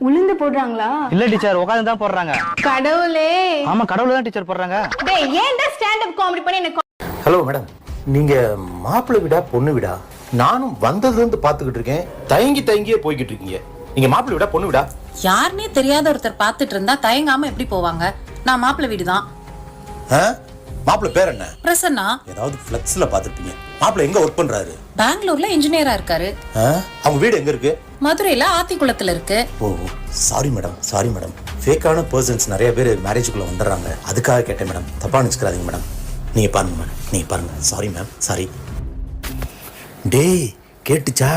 உளுந்து போடுறாங்களா? இல்ல டீச்சர், உட்கார்ந்து தான் போடுறாங்க. கடவுளே. ஆமா, கடவுள தான் டீச்சர் போடுறாங்க. டேய், ஏன்டா ஸ்டாண்ட் அப் காமெடி பண்ணி என்ன? ஹலோ மேடம், நீங்க மாப்பிள்ளை வீடா பொண்ணு வீடா? நானும் வந்ததுல இருந்து பாத்துக்கிட்டு இருக்கேன். தயங்கியே போய்கிட்டு இருக்கீங்க. நீங்க மாப்பிள்ளை வீடா பொண்ணு வீடா? யாருன்னே தெரியாத ஒருத்தர் பாத்துட்டு இருந்தா தயங்காம எப்படி போவாங்க? நான் மாப்பிள்ளை வீடு தான். மாப்பிள்ளை பேர் என்ன? பிரசன்னா. ஏதாவது ஃபிளக்ஸ்ல பாத்துருப்பீங்க. மாப்பிள்ளை எங்க ஒர்க் பண்றாரு? பெங்களூர்ல இன்ஜினியரா இருக்காரு. அவங்க வீடு எங்க இருக்கு? மதுரையில ஆத்திக்குளத்துல இருக்கு. ஓ சாரி மேடம். ஃபேக்கான பர்சன்ஸ் நிறைய பேர் மேரேஜுக்குள்ள வந்துடுறாங்க. அதுக்காக கேட்டேன் மேடம். தப்பா நினைச்சுக்காதீங்க மேடம். நீங்க பாருங்க மேடம், நீங்க பாருங்க. Sorry ma'am, sorry. டேய் கேட்டுச்சா?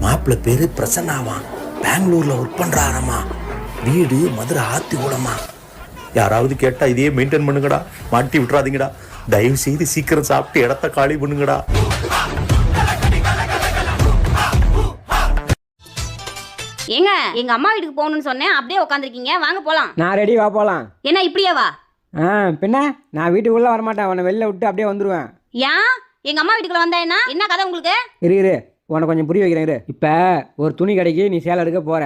மாப்பிள்ளை பேரு பிரசன்னாவா, பெங்களூர்ல ஒர்க் பண்றாராமா, வீடு மதுரை ஆத்திக்குளமா. யாராவது கேட்டா இதையே மெயின்டைன் பண்ணுங்கடா, மாட்டி விட்டுறாதீங்கடா. தயவு செய்து சீக்கிரம் சாப்பிட்டு இடத்த காலி பண்ணுங்கடா. ஏங்க, எங்க அம்மா வீட்டுக்கு போகணும்னு சொன்னேன், அப்படியே உட்காந்துருக்கீங்க. வாங்க போலாம். நான் ரெடி, வா போலாம். என்ன இப்படியே வா? பின்ன நான் வீட்டுக்குள்ள வரமாட்டேன், உன்னை வெளில விட்டு அப்படியே வந்துருவேன். ஏன் எங்க அம்மா வீட்டுக்குள்ள வந்தா என்ன கதை உங்களுக்கு? இரு உனக்கு கொஞ்சம் புரிய வைக்கிறேன். இரு. இப்போ ஒரு துணி கடைக்கு நீ சேலை எடுக்க போற.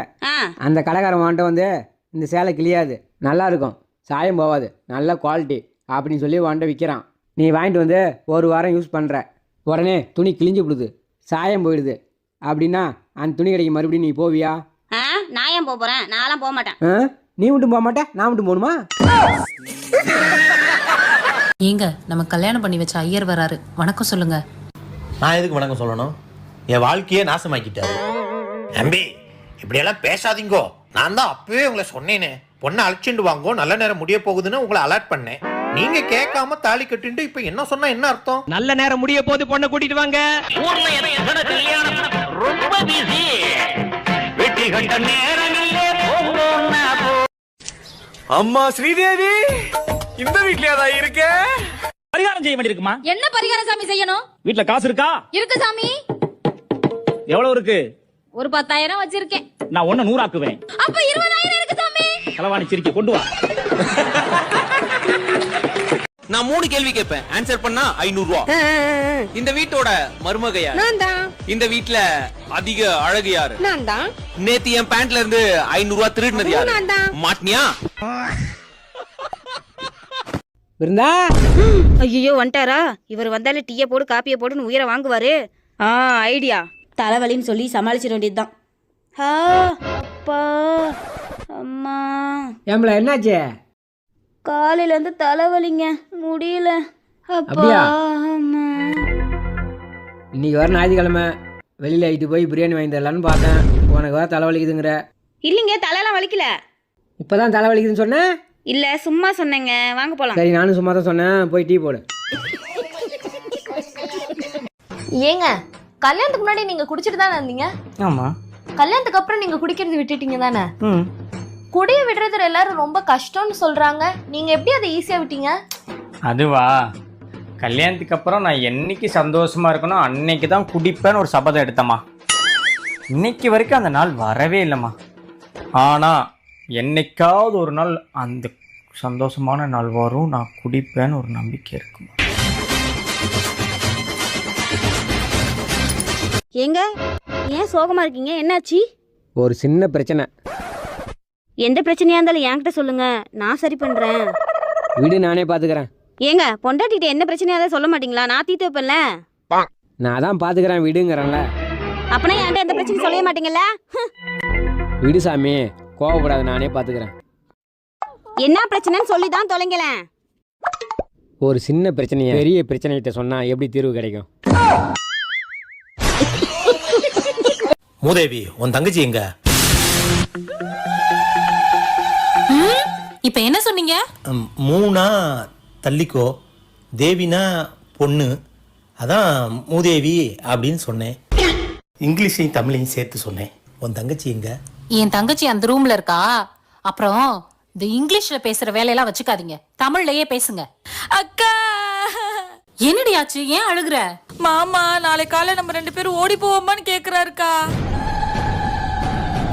அந்த கடைக்காரன் வாண்ட வந்து இந்த சேலை கிளியாது, நல்லா இருக்கும், சாயம் போகாது, நல்ல குவாலிட்டி அப்படின்னு சொல்லி வாண்ட விற்கிறான். நீ வாங்கிட்டு வந்து ஒரு வாரம் யூஸ் பண்ணுற, உடனே துணி கிழிஞ்சு விடுது, சாயம் போயிடுது. அப்படின்னா அந்த துணி கடைக்கு மறுபடியும் நீ போவியா? நான் ஏன் போறேன்? நான்லாம் போக மாட்டேன். நீ மட்டும் போக மாட்டேன், நான் மட்டும் போகணுமா? ஏங்க, நம்ம கல்யாணம் பண்ணி வச்ச ஐயர் வராரு, வணக்கம் சொல்லுங்க. நான் எதுக்கு வணக்கம் சொல்லணும்? என் வாழ்க்கையே நாசமாக்கிட்டாரு. தம்பி இப்படியெல்லாம் பேசாதீங்கோ. நான் தான் அப்பவே உங்களை சொன்னேனே, பொண்ணை அழைச்சிட்டு வாங்கோ, நல்ல நேரம் முடிய போகுதுன்னு உங்களை அலர்ட் பண்ணேன். நீங்க கேட்காம தாலி கட்டிட்டு இப்ப என்ன சொன்னா என்ன அர்த்தம்? நல்ல நேரம் முடிய போது, பொண்ணை கூட்டிட்டு வாங்க. அம்மா ஸ்ரீதேவி, இந்த வீட்லயா தான் இருக்க? பரிகாரம் செய்ய வேண்டியிருக்குமா? என்ன பரிகாரம் சாமி செய்யணும்? வீட்ல காசு இருக்கா? இருக்கு சாமி. எவ்வளவு இருக்கு? ஒரு 10,000 வச்சிருக்கேன். நான் 100 ஆக்குவேன். அப்ப 20,000 இருக்கு சாமி. களவாணி சிரிக்க கொண்டு வா. நான் 3 கேள்வி கேட்பேன், ஆன்சர் பண்ணா 500 ரூபாய். இந்த வீட்டோட மருமக யாரு? நான் தான். இந்த வீட்ல அதிக அழகு யாரு? நான் தான். நேத்து என் பேண்ட்ல இருந்து 500 ரூபாய் திருடினது யாரு? நான் தான். மாட்டினியா? இருந்தா ஐயோ வந்துட்டாரா? இவர் வந்தாலே டீயை போடு காப்பியை போடுன்னு உயிரை வாங்குவாரு. ஐடியா. தலைவலின்னு சொல்லி சமாளிச்சிட வேண்டியதுதான். அப்பா அம்மா, ஏம்பல என்னாச்சு? காலையில இருந்து தலைவலிங்க, முடியல. அப்படியா? இன்னைக்கு வர ஞாயிற்றுக்கிழமை வெளியில் ஆகிட்டு போய் பிரியாணி வாங்கி தரலான்னு பார்த்தேன். உனக்கு வர தலைவலிக்குதுங்கிற. இல்லைங்க, தலையெல்லாம் வலிக்கல. இப்போ தான் தலைவலிக்குதுன்னு சொன்னேன். இல்ல சும்மா சொன்னேங்க. வாங்க போலாம். சரி, நானும் சும்மா தான் சொன்னேன், போய் டீ போடு. ஏங்க, கல்யாணத்துக்கு முன்னாடி நீங்க குடிச்சிட்டு தானே இருந்தீங்க? ஆமா. கல்யாணத்துக்கு அப்புறம் நீங்க குடிக்கிறது விட்டுட்டீங்க தானே? குடிய விடுறது எல்லாரும் ரொம்ப கஷ்டம்னு சொல்றாங்க, நீங்க எப்படி அதை ஈஸியா விட்டீங்க? அதுவா, கல்யாணத்துக்கு அப்புறம் நான் என்னைக்கு சந்தோஷமா இருக்கணும் அன்னைக்கு தான் குடிப்பேன்னு ஒரு சபதம் எடுத்தம்மா. இன்னைக்கு வரைக்கும் அந்த நாள் வரவே இல்லைம்மா. ஆனால் என்னைக்காவது ஒரு நாள் அந்த சந்தோஷமான நாள் வரும், நான் குடிப்பேன்னு ஒரு நம்பிக்கை இருக்குமா. ஏங்க, ஏன் சோகமா இருக்கீங்க? என்னாச்சு? ஒரு சின்ன பிரச்சனை. எந்த பிரச்சனையா இருந்தாலும் என்கிட்ட சொல்லுங்க, நான் சரி பண்றேன். வீடு நானே பார்த்துக்கிறேன். ஏங்க, பொண்டாட்டிட்ட என்ன பிரச்சனையா இருந்தாலும் சொல்ல மாட்டீங்களா? நான் தீர்த்து வைப்பேன்ல. நான் தான் பார்த்துக்கிறேன் வீடுங்கிறேன்ல. அப்பனா என்கிட்ட எந்த பிரச்சனையும் சொல்லவே மாட்டீங்கல்ல? வீடு சாமி, கோவப்படாது, நானே பார்த்துக்கிறேன். என்ன பிரச்சனைன்னு சொல்லி தான் தொலைங்களேன். ஒரு சின்ன பிரச்சனையை பெரிய பிரச்சனைகிட்ட சொன்னா எப்படி தீர்வு கிடைக்கும்? மூதேவி, உன் தங்கச்சி எங்க? இப்ப என்ன சொன்னீங்க? மூணா தள்ளிக்கோ, தேவினா பொண்ணு, அதான் மூதேவி அப்படின்னு சொன்னேன். இங்கிலீஷையும் தமிழையும் சேர்த்து சொன்னேன். உன் தங்கச்சி எங்க? என் தங்கச்சி அந்த ரூம்ல இருக்கா. அப்புறம் இந்த இங்கிலீஷ்ல பேசுற வேலையெல்லாம் வச்சுக்காதீங்க, தமிழ்லயே பேசுங்க. அக்கா, என்னடி ஆச்சு? ஏன் அழுகுற? மாமா நாளை காலை நம்ம 2 பேரும் ஓடி போவோமான்னு கேக்குறாருக்கா.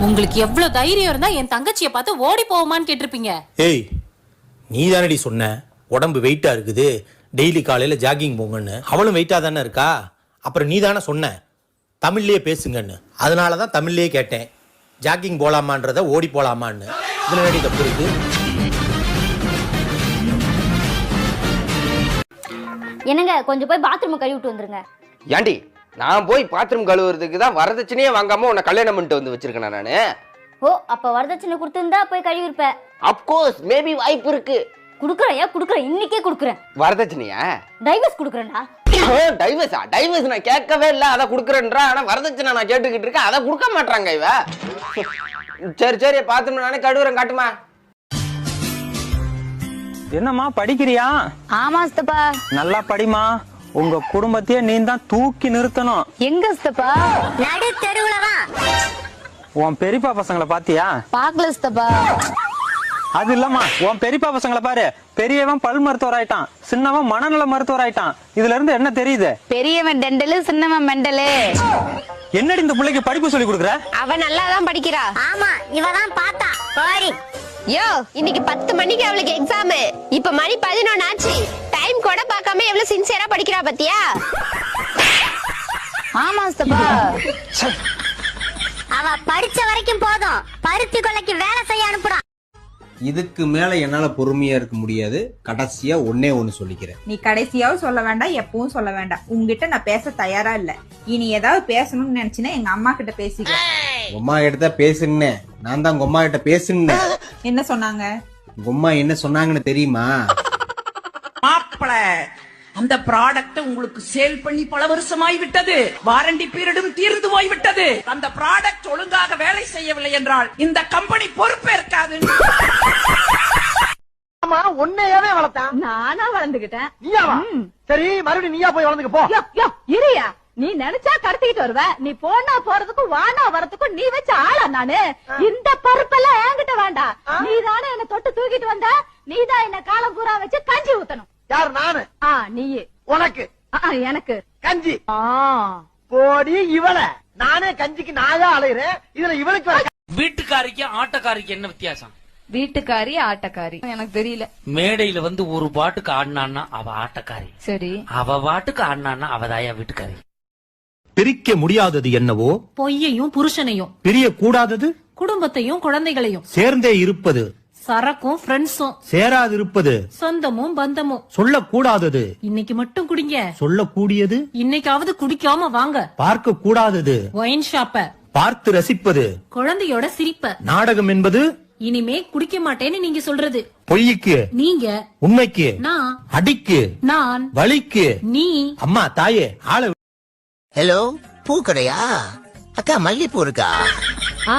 உங்களுக்கு எவ்வளவு தைரியம் இருந்தா என் தங்கச்சியை பார்த்து ஓடி போவோமான்னு கேட்டிருப்பீங்க. ஏய், நீ தானடி சொன்ன உடம்பு வெயிட்டா இருக்குது, டெய்லி காலையில ஜாகிங் போங்கன்னு. அவளும் வெயிட்டா தானே இருக்கா. அப்புறம் நீ தானே சொன்ன தமிழ்லயே பேசுங்கன்னு. அதனாலதான் தமிழ்லயே கேட்டேன். ஜாக்கிங் போலாமான்றத ஓடி போலாமான்னு. இதுல வேண்டிய தப்பு இருக்கு. என்னங்க கொஞ்சம் போய் பாத்ரூம் கழுவி விட்டு வந்துருங்க. ஏண்டி நான் போய் பாத்ரூம் கழுவுறதுக்கு தான் வரதட்சணையே வாங்காம உன்னை கல்யாணம் பண்ணிட்டு வந்து வச்சிருக்கேன் நானு. ஓ அப்ப வரதட்சணை கொடுத்திருந்தா போய் கழுவி இருப்ப. அப்கோர்ஸ் மேபி வாய்ப்பு இருக்கு. குடுக்குறேன் இன்னைக்கே குடுக்குறேன். வரதட்சணையா? டைவர்ஸ் குடுக்குறேன்டா. டைவர்ஸா? டைவர்ஸ் நான் கேட்கவே இல்ல, அத குடுக்குறேன்றா. ஆனா வரதட்சணை நான் கேட்டுக்கிட்டு இருக்கேன், அத குடுக்க மாட்டாங்க இவ. சரி பாத்ரூம் நானே கழுவுறேன், காட்டுமா. என்னம்மா படிக்கிறியா? ஆமா சித்தப்பா. நல்லா படிமா. உங்க குடும்பத்தையே நீ தான் தூக்கி நிறுத்தணும். எங்க சித்தப்பா? நடு தெருவுலதான். உன் பெரியப்பா பசங்களை பாத்தியா? பாக்கல சித்தப்பா. அது இல்லம்மா, உன் பெரியப்பா பசங்களை பாரு. பெரியவன் பல் மருத்துவர் ஆயிட்டான், சின்னவன் மனநல மருத்துவர் ஆயிட்டான். இதுல இருந்து என்ன தெரியுது? பெரியவன் டெண்டலு, சின்னவன் மெண்டலு. என்னடி இந்த பிள்ளைக்கு படிப்பு சொல்லி கொடுக்குற? அவ நல்லாதான் படிக்கிறா. ஆமா இவதான் பார்த்தா பாரி. யோ இன்னைக்கு 10 மணிக்கு அவளுக்கு எக்ஸாம். இப்ப மணி 11 ஆச்சு. டைம் கூட பார்க்காம எவ்வளவு சின்சியரா படிக்கிறா பாத்தியா? ஆமா சித்தப்பா. அவ படிச்ச வரைக்கும் போதும், பருத்தி கொலைக்கு வேலை செய்ய அனுப்புறான். இதுக்கு மேல என்னால பொறுமையா இருக்க முடியாது. கடைசியா ஒன்னே ஒன்னு சொல்லிக்கிறேன். நீ கடைசியாவும் சொல்ல வேண்டாம், எப்பவும் சொல்ல வேண்டாம். உங்ககிட்ட நான் பேச தயாரா இல்ல. இனி ஏதாவது பேசணும்னு நினைச்சினா எங்க அம்மா கிட்ட பேசிக்க. உங்க அம்மா கிட்ட தான் பேசுனேன். நான் தான் உங்க அம்மா கிட்ட பேசுனேன். என்ன சொன்னாங்க? உங்க அம்மா என்ன சொன்னாங்கன்னு தெரியுமா? மாப்பிள அந்த ப்ராடக்ட் உங்களுக்கு சேல் பண்ணி பல வருஷமாய் விட்டது. வாரண்டி பீரியடும் தீர்ந்து போய் விட்டது. அந்த ப்ராடக்ட் ஒழுங்காக வேலை செய்யவில்லை என்றால் இந்த கம்பெனி பொறுப்பேற்காது. ஆமா உன்னையாவே வளர்த்தான். நானா வளர்ந்துகிட்டேன். நீயாவா? சரி மறுபடியும் நீயா போய் வளர்ந்துக்க போ. இரியா, நீ நினைச்சா கடத்திக்கிட்டு வருவ. நீ போனா போறதுக்கும் வானா வரதுக்கும் நீ வச்ச ஆளா நானு? இந்த பருப்பெல்லாம் என்கிட்ட வேண்டாம். நீ தானே என்ன தொட்டு தூக்கிட்டு வந்த. நீதான் என்ன காலம் பூரா வச்சு கஞ்சி ஊத்தணும். யார்? நானு. நீயே. உனக்கு எனக்கு கஞ்சி போடி. இவள நானே கஞ்சிக்கு நாயா அலையிறேன். இதுல இவளுக்கு வீட்டுக்காரிக்கு ஆட்டக்காரிக்கு என்ன வித்தியாசம்? வீட்டுக்காரி ஆட்டக்காரி எனக்கு தெரியல. மேடையில வந்து ஒரு பாட்டுக்கு ஆடினான்னா அவ ஆட்டக்காரி, சரி அவ பாட்டுக்கு ஆடினான்னா அவதாயா வீட்டுக்காரி. பிரிக்க முடியாதது என்னவோ பொய்யையும் புருஷனையும், பிரிய கூடாதது குடும்பத்தையும் குழந்தைகளையும், சேர்ந்தே இருப்பது சரக்கும் ஃப்ரெண்ட்ஸும், சேராதிருப்பது சொந்தமும் பந்தமும். சொல்லக்கூடாதது இன்னைக்கு மட்டும் குடிங்க, சொல்லக்கூடியது இன்னைக்காவது குடிக்காம வாங்க. பார்க்க கூடாதது ஒயின் ஷாப்ப பார்த்து ரசிப்பது, குழந்தையோட சிரிப்ப. நாடகம் என்பது இனிமே குடிக்க மாட்டேன்னு நீங்க சொல்றது. பொய்க்கு நீங்க, உண்மைக்கு நான், அடிக்கு நான், வலிக்கு நீ. அம்மா தாயே ஆள. ஹலோ, பூக்கடையா? அக்கா மல்லிப்பூ இருக்கா?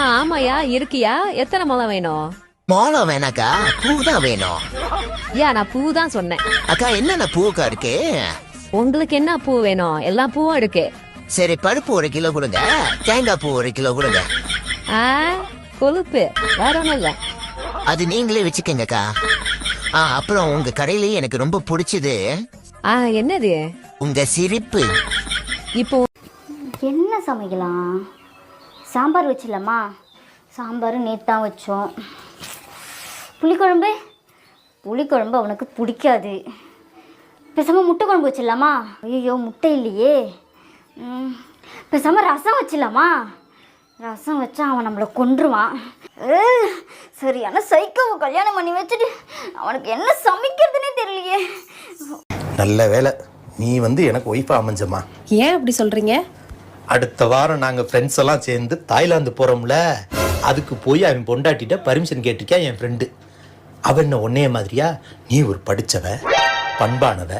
ஆமாயா இருக்கியா? எத்தனை முளம் வேணும்? மோளம் வேணாக்கா, பூ தான் வேணும். நான் பூ தான் சொன்னேன். அக்கா என்னென்ன பூக்கா இருக்கு? உங்களுக்கு என்ன பூ வேணும்? எல்லா பூவும் இருக்கு. சரி பருப்பு 1 கிலோ கொடுங்க, தேங்காய் பூ 1 கிலோ கொடுங்க. கொழுப்பு வேற ஒண்ணும் இல்ல. அது நீங்களே வச்சுக்கங்கக்கா. அப்புறம் உங்க கடையிலேயே எனக்கு ரொம்ப பிடிச்சது என்னது? உங்க சிரிப்பு. இப்போ என்ன சமைக்கலாம்? சாம்பார் வச்சிடலாமா? சாம்பார் நேற்று தான் வச்சோம். புளிக்குழம்பு அவனுக்கு பிடிக்காது. பேசாமல் முட்டை குழம்பு வச்சிடலாமா? ஐயோ முட்டை இல்லையே. பேசாமல் ரசம் வச்சிடலாமா? ரசம் வச்சா அவன் நம்மளை கொன்றுவான். சரியான சைக்கோவை கல்யாணம் பண்ணி வச்சுட்டு அவனுக்கு என்ன சமைக்கிறதுனே தெரியலையே. நல்ல வேலை நீ வந்து எனக்கு ஒய்ஃபா அமைஞ்சம்மா. ஏன் அப்படி சொல்றீங்க? அடுத்த வாரம் நாங்க ஃப்ரெண்ட்ஸ் எல்லாம் சேர்ந்து தாய்லாந்து போறோம்ல, அதுக்கு போய் அவன் பொண்டாட்டிட்ட பர்மிஷன் கேட்டிருக்கா என் ஃப்ரெண்டு. அவன் என்ன ஒன்னே மாதிரியா? நீ ஒரு படிச்சவ, பண்பானவ,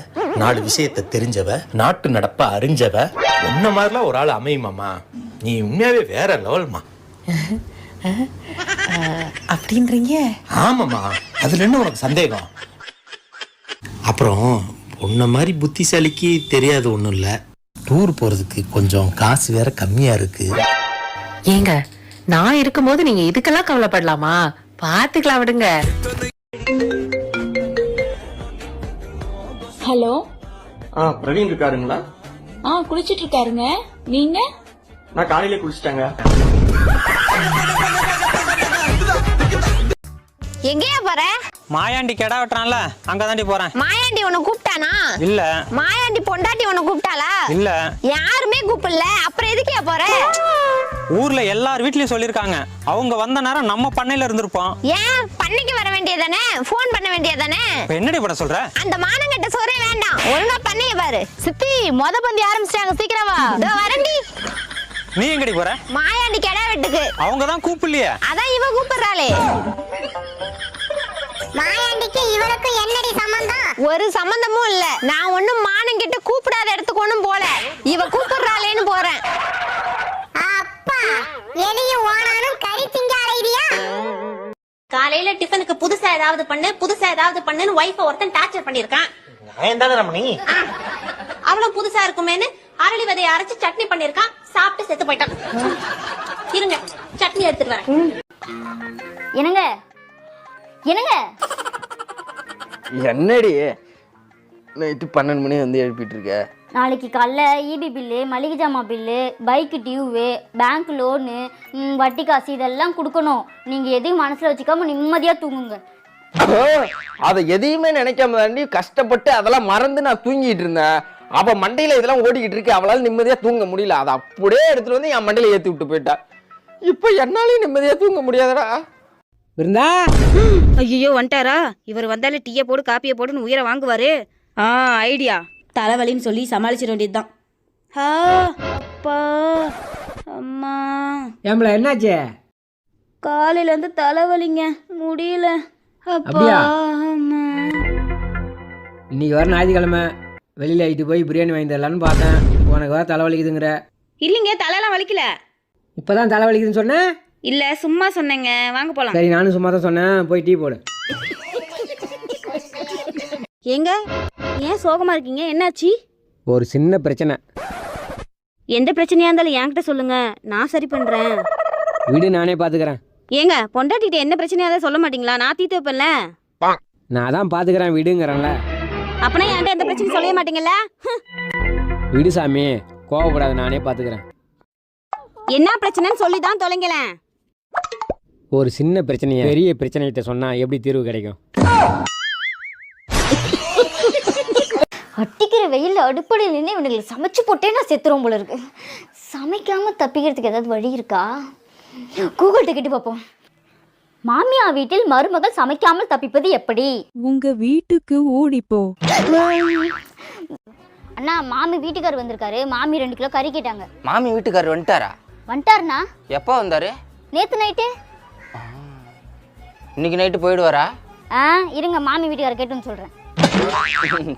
4 விஷயத்தை தெரிஞ்சவ, நாட்டு நடப்ப அறிஞ்சவ, உன்ன மாதிரிலாம் ஒரு ஆள் அமையுமாமா. நீ உண்மையாவே வேற லெவல்மா. அப்படின்றீங்க? ஆமாம்மா, அதுல என்ன உனக்கு சந்தேகம்? அப்புறம் உன்ன மாதிரி புத்திசாலிக்கு தெரியாது ஒன்றும் இல்லை. டூர் போறதுக்கு கொஞ்சம் காசு வேற கம்மியா இருக்கு. ஏங்க நான் இருக்கும்போது நீங்க இதுக்கெல்லாம் கவலைப்படலாமா? பாத்துக்கலாம் விடுங்க. ஹலோ, பிரவீன் இருக்காருங்களா? குளிச்சிட்டு இருக்காருங்க. நீங்க? நான் காலையில குளிச்சிட்டாங்க. எங்கேயா போற? மாயாண்டி கெடா வெட்டுறான்ல அங்கதாண்டி போறேன். மாயாண்டி உன்னை கூப்பிட்டானா? இல்ல. மாயாண்டி பொண்டாட்டி உன்னை கூப்பிட்டாளா? இல்ல. யாருமே கூப்பிடல, அப்புறம் எதுக்கே போற? ஊர்ல எல்லார் வீட்லயும் சொல்லிருக்காங்க, அவங்க வந்த நேரம் நம்ம பண்ணையில இருந்திருப்போம். ஏன் பண்ணைக்கு வர வேண்டியதானே, போன் பண்ண வேண்டியதானே? என்னடி பண்ண சொல்ற? அந்த மானங்கட்ட சோறே வேண்டாம், ஒழுங்கா பண்ணைய பாரு. சித்தி மொத பந்தி ஆரம்பிச்சிட்டாங்க, சீக்கிரம் வா. இதோ வரண்டி. நீ எங்கடி போற? மாயாண்டி கெடா வெட்டுக்கு. அவங்க தான் கூப்பிடலையே. அதான் இவ கூப்பிடுறாளே. மாயாண்டிக்கு இவளுக்கு என்னடி சம்பந்தம்? ஒரு சம்பந்தமும் இல்ல. நான் ஒண்ணும் மானம் கிட்ட கூப்பிடாத இடத்துக்கு ஒண்ணும் போல, இவ கூப்பிடுறாளேன்னு போறேன். அப்பா எலியும் ஓனானும் கறி திங்க அலைறியா? காலையில டிஃபனுக்கு புதுசா ஏதாவது பண்ணுன்னு வைஃப ஒருத்தன் டார்ச்சர் பண்ணிருக்கான். அவளும் புதுசா இருக்குமேன்னு அரளி விதைய அரைச்சு சட்னி பண்ணிருக்கான். சாப்பிட்டு செத்து போயிட்டான். இருங்க சட்னி எடுத்துட்டு வரேன். என்னங்க என்னங்க என்னடி நைட்டு 12 மணி வந்து எழுப்பிட்டு இருக்க? நாளைக்கு காலைல இபி பில்லு, மளிகை ஜாமான் bill, bike due, bank loan, வட்டி காசு இதெல்லாம் கொடுக்கணும். நீங்க எதையும் மனசுல வச்சுக்காம நிம்மதியா தூங்குங்க. அதை எதையுமே நினைக்காம தாண்டி கஷ்டப்பட்டு அதெல்லாம் மறந்து நான் தூங்கிட்டு இருந்தேன். அவ மண்டையில இதெல்லாம் ஓடிக்கிட்டு இருக்கு, அவளால நிம்மதியா தூங்க முடியல. அதை அப்படியே எடுத்துட்டு வந்து என் மண்டையில ஏத்தி விட்டு போயிட்டா. இப்ப என்னாலையும் நிம்மதியா தூங்க முடியாதடா. இருந்தா ஐயோ வந்துட்டாரா? இவர் வந்தாலே டீயை போடு காப்பியை போடுன்னு உயிரை வாங்குவாரு. ஐடியா. தலைவலின்னு சொல்லி சமாளிச்சிட வேண்டியதுதான். அப்பா அம்மா ஏம்பல என்னாச்சு? காலையில இருந்து தலைவலிங்க, முடியல. அப்படியா? இன்னைக்கு வர ஞாயிற்றுக்கிழமை வெளியில் ஆகிட்டு போய் பிரியாணி வாங்கி தரலான்னு பார்த்தேன். உனக்கு வர தலைவலிக்குதுங்கிற. இல்லைங்க, தலையெல்லாம் வலிக்கல. இப்போ தான் தலைவலிக்குதுன்னு சொன்னேன். இல்ல சும்மா சொன்னேங்க, வாங்க போலாம். சரி, நானும் சும்மா தான் சொன்னேன், போய் டீ போடு. ஏங்க ஏன் சோகமா இருக்கீங்க, என்னாச்சு? ஒரு சின்ன பிரச்சனை. எந்த பிரச்சனையா இருந்தாலும் என்கிட்ட சொல்லுங்க, நான் சரி பண்றேன். வீடு நானே பார்த்துக்கிறேன். ஏங்க பொண்டாட்டிட்ட என்ன பிரச்சனையா இருந்தாலும் சொல்ல மாட்டீங்களா? நான் தீர்த்து வைப்பேன்ல. நான் தான் பார்த்துக்கிறேன் விடுங்கிறேன்ல. அப்பனா என்கிட்ட எந்த பிரச்சனையும் சொல்லவே மாட்டீங்கல்ல? விடு சாமி, கோவப்படாது, நானே பார்த்துக்கிறேன். என்ன பிரச்சனைன்னு சொல்லி தான் தொலைங்களேன். ஒரு சின்ன பிரச்சனையை பெரிய பிரச்சனைகிட்ட சொன்னா எப்படி தீர்வு கிடைக்கும்? அட்டிக்கிற வெயில் அடுப்படையில் நின்று இவனுங்களுக்கு சமைச்சு போட்டேன்னா செத்துரும் போல இருக்கு. சமைக்காம தப்பிக்கிறதுக்கு ஏதாவது வழி இருக்கா? கூகுள்கிட்ட கேட்டு பார்ப்போம். மாமியா வீட்டில் மருமகள் சமைக்காமல் தப்பிப்பது எப்படி? உங்க வீட்டுக்கு ஓடிப்போ. அண்ணா, மாமி வீட்டுக்காரர் வந்திருக்காரு. மாமி 2 கிலோ கறி கேட்டாங்க. மாமி வீட்டுக்காரர் வந்துட்டாரா? வந்துட்டாருண்ணா. எப்போ வந்தாரு? நேத்து நைட்டு. இன்னைக்கு நைட்டு போயிடுவாரா? இருங்க, மாமி வீட்டுக்காரர் கேட்டுன்னு சொல்றேன்.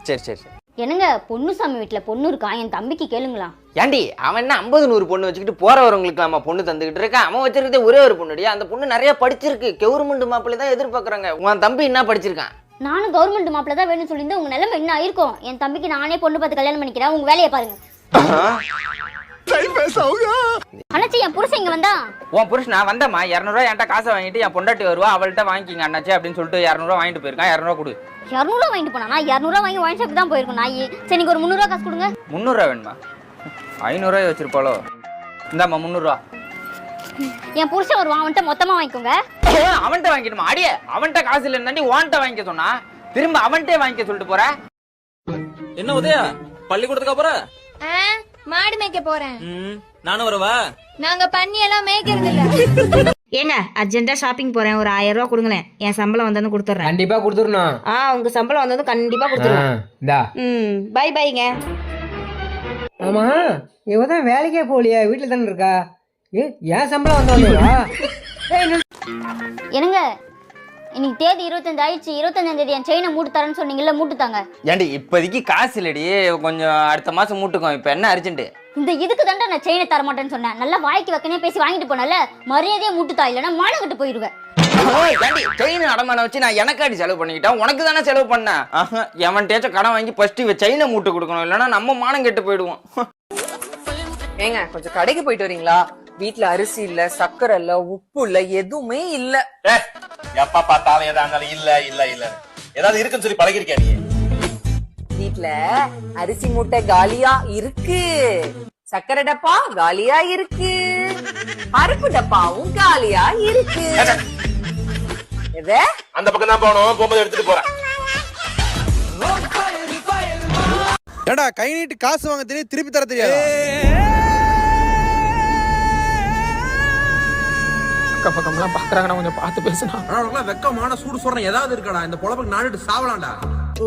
சரி சரி சரி. என்னங்க, பொண்ணுசாமி வீட்டுல பொண்ணு இருக்கா, என் தம்பிக்கு கேளுங்களா. ஏண்டி அவன் என்ன 50-100 பொண்ணு வச்சுக்கிட்டு போறவங்களுக்கு நம்ம பொண்ணு தந்துக்கிட்டு இருக்கான்? அவன் வச்சிருக்கதே ஒரே ஒரு பொண்ணுடியா. அந்த பொண்ணு நிறைய படிச்சிருக்கு, கவர்மெண்ட் மாப்பிள்ளை தான் எதிர்பார்க்கறாங்க. உன் தம்பி என்ன படிச்சிருக்கான்? நானும் கவர்மெண்ட் மாப்பிள்ளை தான் வேணும்னு சொல்லியிருந்தேன். உங்க நிலைமை என்ன ஆயிருக்கும்? என் தம்பிக்கு நானே பொண்ணு பார்த்து கல்யாணம் பண்ணிக்கிறேன், உங்க வேலையை பாருங்க. அண்ணாச்சி, என் புருஷன் இங்க வந்தா. உன் புருஷனா? வந்தம்மா, 200 ரூபாய் என்கிட்ட காசை வாங்கிட்டு என் பொண்டாட்டி வருவா, அவள்கிட்ட வாங்கிக்கிங்க அண்ணாச்சி அப்படின்னு சொல்லிட்டு 200 ரூபாய் வாங்கிட்டு போயிருக்கான். 200 ரூபாய் கொடு. 200 ரூபாய் வாங்கிட்டு போனா? 200 ரூபாய் வாங்கி வாங்கி ஷாப் தான் போயிருக்கும் நாய். சரி, நீங்க ஒரு 300 ரூபாய் காசு கொடுங்க. 300 ரூபாய் வேணுமா? 500 ரூபாய் வச்சிருப்பாளோ? இந்தாம்மா 300 ரூபாய். என் புருஷன் வருவான், அவன்கிட்ட மொத்தமா வாங்கிக்கோங்க. அவன்கிட்ட வாங்கிடுமா? அடியே, அவன்கிட்ட காசு இல்லைன்னு உன்கிட்ட வாங்கிக்க சொன்னா, திரும்ப அவன்கிட்டே வாங்கிக்க சொல்லிட்டு போற. என்ன உதயா, பள்ளிக்கூடத்துக்கு அப்புறம் மாடு மேய்க்க போறேன். நானும் வரவா? நாங்க பண்ணி எல்லாம் மேய்க்கிறது இல்ல. ஏங்க அர்ஜென்ட்டா ஷாப்பிங் போறேன், ஒரு 1000 ரூபா கொடுங்களேன். என் சம்பளம் வந்ததும் கொடுத்துறேன். கண்டிப்பா கொடுத்துடணும். உங்க சம்பளம் வந்ததும் கண்டிப்பா கொடுத்துருவேன். பை பைங்க. ஆமா, இவதான் வேலைக்கே போகலையா, வீட்டுல தானே இருக்கா? ஏன் சம்பளம் வந்தா? என்னங்க, இன்னைக்கு தேதி 25 ஆயிடுச்சு. 25ஆம் தேதி என் செயினை மூட்டு தரேன்னு சொன்னீங்கல்ல, மூட்டுத்தாங்க. ஏண்டி இப்போதைக்கு காசு இல்லடி, கொஞ்சம் அடுத்த மாசம் மூட்டுக்கோ. இப்ப என்ன அர்ஜென்ட்? இந்த இதுக்கு தாண்டா நான் செயினை தர மாட்டேன்னு சொன்னேன். நல்லா வாய்க்கு வைக்கனே பேசி வாங்கிட்டு போனல, மரியாதையே மூட்டுத்தா, இல்லைன்னா மானம் கட்டு போயிடுவேன். செயின் அடமான வச்சு நான் எனக்காடி செலவு பண்ணிக்கிட்டேன், உனக்கு தானே செலவு பண்ணேன். எவன்டேச்சும் கடன் வாங்கி ஃபர்ஸ்ட் செயினை மூட்டு கொடுக்கணும், இல்லைன்னா நம்ம மானம் கெட்டு போயிடுவோம். ஏங்க கொஞ்சம் கடைக்கு போயிட்டு வரீங்களா? வீட்டுல அரிசி இல்ல, சக்கரை இல்ல, உப்பு இல்ல, எதுவுமே இல்ல. எப்ப பார்த்தாலும் எதா இருந்தாலும் இல்ல இல்ல இல்ல ஏதாவது இருக்குன்னு சொல்லி பழகிருக்கியா நீ? வீட்டுல அரிசி மூட்டை காலியா இருக்கு, சக்கரை டப்பா காலியா இருக்கு, பருப்பு டப்பாவும் காலியா இருக்கு. எதை போகுது? அந்த பக்கம் தான் போகணும், போகும்போது எடுத்துட்டு போறேன். ஏடா கை நீட்டு காசு வாங்க தெரியும், திருப்பி தர தெரியாது. அக்கம் பக்கம்லாம் பாக்குறாங்கண்ணா, கொஞ்சம் பார்த்து பேசுனா. வெக்கமான சூடு சொல்றேன் ஏதாவது இருக்காடா, இந்த பொழப்புக்கு நாடிட்டு சாவலாம்டா.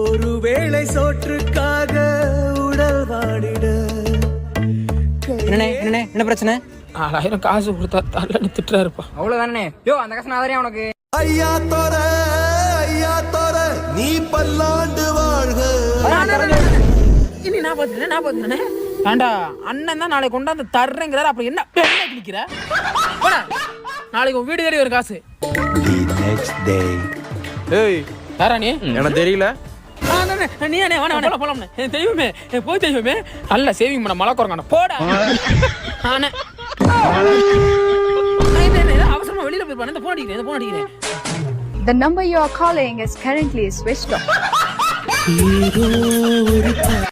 ஒரு வேளை சோற்றுக்காக உடல் வாடிட. என்ன பிரச்சனை? 4000 காசு கொடுத்தா தரலன்னு திட்டுறாருப்பா. அவ்வளவுதானே. யோ அந்த காசு நான் தரேன் உனக்கு. ஐயா தோர நீ பல்லாண்டு வாழ்க. இனி நான் பாத்துனே வேண்டா, அண்ணன் தான் நாளைக்கு கொண்டாந்து தர்றேங்கிறாரு. அப்புறம் என்ன நிக்கிற? நாளைக்கு உன் வீடு தேடி ஒரு காசு. ஏய் யாரா நீ? எனக்கு தெரியல. நீ போலாம் தெய்வமே, போய் தெய்வமே, நல்ல சேவிங் பண்ண மழை குறங்க போடா. அவசரமா வெளியில போய் போன் அடிக்கிறேன். The number you are calling is currently switched off.